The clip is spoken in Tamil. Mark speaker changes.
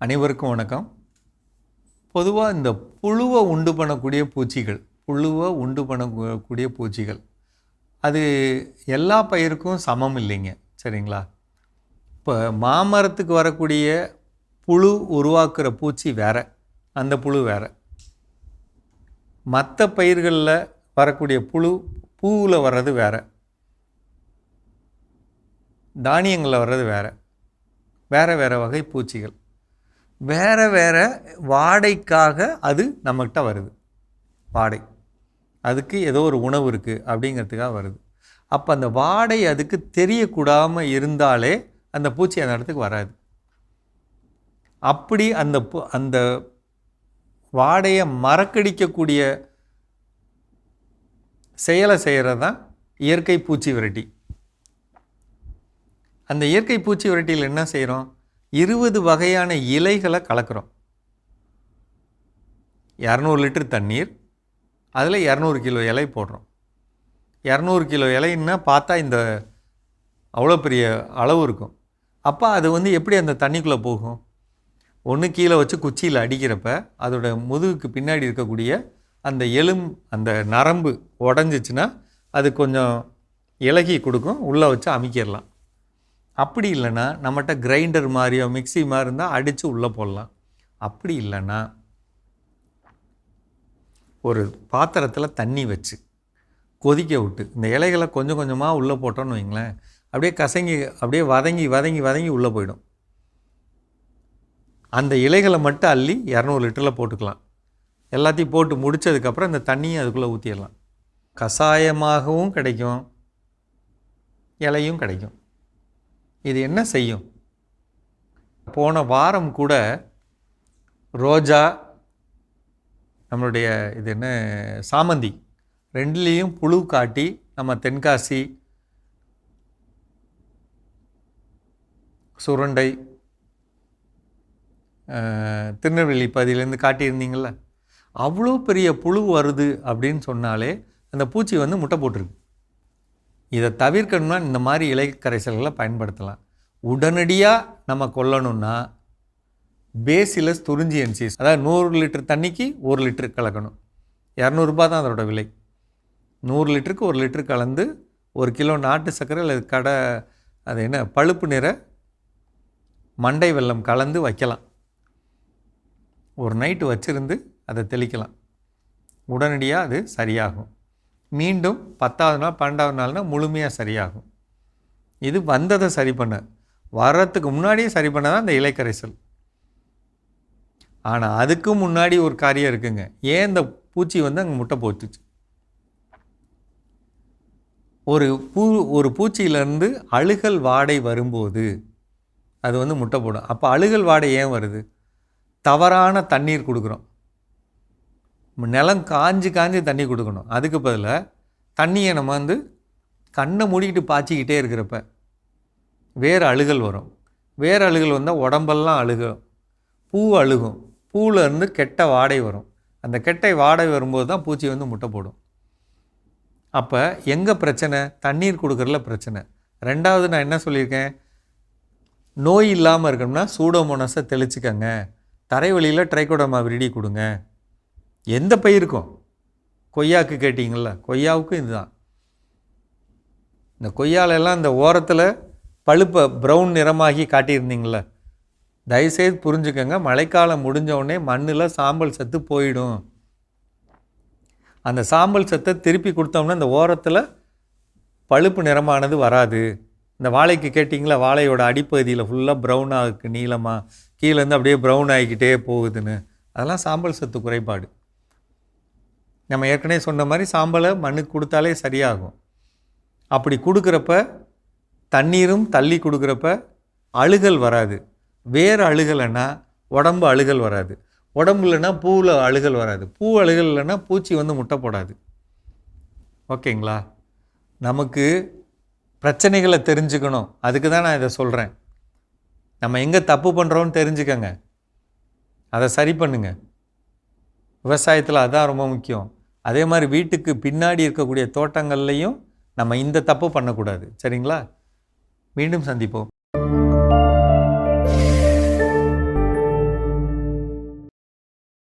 Speaker 1: அனைவருக்கும் வணக்கம். பொதுவாக இந்த புழுவை உண்டு பண்ணக்கூடிய பூச்சிகள் அது எல்லா பயிருக்கும் சமம் இல்லைங்க, சரிங்களா? இப்போ மாமரத்துக்கு வரக்கூடிய புழு உருவாக்குற பூச்சி வேற, அந்த புழு வேற. மற்ற பயிர்களில் வரக்கூடிய புழு பூவில் வர்றது வேற, தானியங்களில் வர்றது வேற. வேறு வகை பூச்சிகள் வேறு வாடைக்காக அது நம்மகிட்ட வருது. வாடை அதுக்கு ஏதோ ஒரு உணவு இருக்குது அப்படிங்கிறதுக்காக வருது. அப்போ அந்த வாடை அதுக்கு தெரியக்கூடாமல் இருந்தாலே அந்த பூச்சி அந்த இடத்துக்கு வராது. அப்படி அந்த வாடையை மறக்கடிக்கக்கூடிய செயலை செய்கிறது தான் இயற்கை பூச்சி விரட்டி. அந்த இயற்கை பூச்சி விரட்டியில் என்ன செய்கிறோம்? 20 வகையான இலைகளை கலக்கிறோம். 200 லிட்டர் தண்ணீர், அதில் 200 கிலோ இலை போடுறோம். 200 கிலோ இலைன்னா பார்த்தா இந்த அவ்வளோ பெரிய அளவு இருக்கும். அப்போ அது எப்படி அந்த தண்ணிக்குள்ளே போகும்? ஒன்று கீழே வச்சு குச்சியில் அடிக்கிறப்ப அதோட முதுகுக்கு பின்னாடி இருக்கக்கூடிய அந்த நரம்பு உடஞ்சிச்சின்னா அது கொஞ்சம் இலகி கொடுக்கும், உள்ளே வச்சு அமுக்கிடலாம். அப்படி இல்லைன்னா நம்மகிட்ட கிரைண்டர் மாதிரியோ மிக்சி மாதிரி இருந்தால் அடித்து உள்ளே போடலாம். அப்படி இல்லைன்னா ஒரு பாத்திரத்தில் தண்ணி வச்சு கொதிக்க விட்டு இந்த இலைகளை கொஞ்சம் கொஞ்சமாக உள்ளே போட்டோன்னு வைங்களேன், அப்படியே கசங்கி அப்படியே வதங்கி உள்ளே போயிடும். அந்த இலைகளை மட்டும் அள்ளி 200 லிட்டரில் போட்டுக்கலாம். எல்லாத்தையும் போட்டு முடித்ததுக்கப்புறம் இந்த தண்ணியை அதுக்குள்ளே ஊற்றிடலாம். கஷாயமாகவும் கிடைக்கும், இலையும் கிடைக்கும். இது என்ன செய்யும்? போன வாரம் கூட ரோஜா, நம்மளுடைய சாமந்தி, ரெண்டுலேயும் புழு காட்டி நம்ம தென்காசி, சுரண்டை, திருநெல்வேலி பகுதியிலேருந்து காட்டியிருந்தீங்கள, அவ்வளோ பெரிய புழு வருது அப்படின்னு சொன்னாலே அந்த பூச்சி முட்டை போட்டிருக்கு. இதை தவிர்க்கணும்னா இந்த மாதிரி இலை கரைசல்களை பயன்படுத்தலாம். உடனடியாக நம்ம கொல்லணும்னா பேசிலஸ் துரிஞ்சியன்சிஸ், அதாவது 100 லிட்டர் தண்ணிக்கு 1 லிட்டர் கலக்கணும். 200 ரூபா தான் அதோட விலை. 100 லிட்டருக்கு 1 லிட்டர் கலந்து 1 கிலோ நாட்டு சர்க்கரை அல்லது பழுப்பு நிற மண்டை வெல்லம் கலந்து வைக்கலாம். ஒரு நைட்டு வச்சுருந்து அதை தெளிக்கலாம். உடனடியாக அது சரியாகும். மீண்டும் 10ஆவது நாள் 12ஆவது நாள்னா முழுமையாக சரியாகும். இது வந்ததை சரி பண்ண, வர்றதுக்கு முன்னாடியே சரி பண்ண தான் இந்த இலைக்கரைசல். ஆனால் அதுக்கு முன்னாடி ஒரு காரியம் இருக்குங்க. ஏன் இந்த பூச்சி அங்கே முட்டை போட்டுச்சு? ஒரு பூச்சியிலேருந்து அழுகல் வாடை வரும்போது அது முட்டை போடும். அப்போ அழுகல் வாடை ஏன் வருது? தவறான தண்ணீர் கொடுக்குறோம். நிலம் காஞ்சி தண்ணி கொடுக்கணும். அதுக்கு பதிலாக தண்ணியை நம்ம கண்ணை மூடிக்கிட்டு பாய்ச்சிக்கிட்டே இருக்கிறப்ப வேறு அழுகல் வரும். வேறு அழுகல் வந்தால் உடம்பெல்லாம் அழுகும், பூ அழுகும். பூவிலேருந்து கெட்ட வாடை வரும். அந்த கெட்ட வாடை வரும்போது தான் பூச்சி முட்டை போடும். அப்போ எங்கே பிரச்சனை? தண்ணீர் கொடுக்குறதுல பிரச்சனை. ரெண்டாவது நான் என்ன சொல்லியிருக்கேன்? நோய் இல்லாமல் இருக்கணும்னா சூடோமோனாஸை தெளிச்சுக்கங்க. தரைவழியில் ட்ரைகோடர்மா விரிடி கொடுங்க. எந்த பயிருக்கும், கொய்யாவுக்கு கேட்டிங்கள, கொய்யாவுக்கும் இதுதான். இந்த கொய்யாலெல்லாம் இந்த ஓரத்தில் பழுப்பை ப்ரௌன் நிறமாகி காட்டியிருந்தீங்கள, தயவுசெய்து புரிஞ்சுக்கங்க. மழைக்காலம் முடிஞ்சவுடனே மண்ணில் சாம்பல் சத்து போயிடும். அந்த சாம்பல் சத்தை திருப்பி கொடுத்தோம்னா இந்த ஓரத்தில் பழுப்பு நிறமானது வராது. இந்த வாழைக்கு கேட்டிங்களா, வாழையோட அடிப்பகுதியில் ஃபுல்லாக ப்ரௌனாக இருக்குது, நீளமாக கீழேருந்து அப்படியே ப்ரௌன் ஆகிக்கிட்டே போகுதுன்னு, அதெல்லாம் சாம்பல் சத்து குறைபாடு. நம்ம ஏற்கனவே சொன்ன மாதிரி சாம்பலை மண்ணுக்கு கொடுத்தாலே சரியாகும். அப்படி கொடுக்குறப்ப தண்ணீரும் தள்ளி கொடுக்குறப்ப அழுகல் வராது. வேறு அழுகலைன்னா உடம்பு அழுகல் வராது. உடம்பு இல்லைன்னா பூவில் அழுகல் வராது. பூ அழுகல் இல்லைன்னா பூச்சி முட்டை போடாது. ஓகேங்களா? நமக்கு பிரச்சனைகளை தெரிஞ்சுக்கணும், அதுக்கு தான் நான் இதை சொல்கிறேன். நம்ம எங்கே தப்பு பண்ணுறோன்னு தெரிஞ்சுக்கங்க, அதை சரி பண்ணுங்க. விவசாயத்தில் அதுதான் ரொம்ப முக்கியம். அதே மாதிரி வீட்டுக்கு பின்னாடி இருக்கக்கூடிய தோட்டங்கள்லையும் நம்ம இந்த தப்பு பண்ணக்கூடாது. சரிங்களா? மீண்டும் சந்திப்போம்.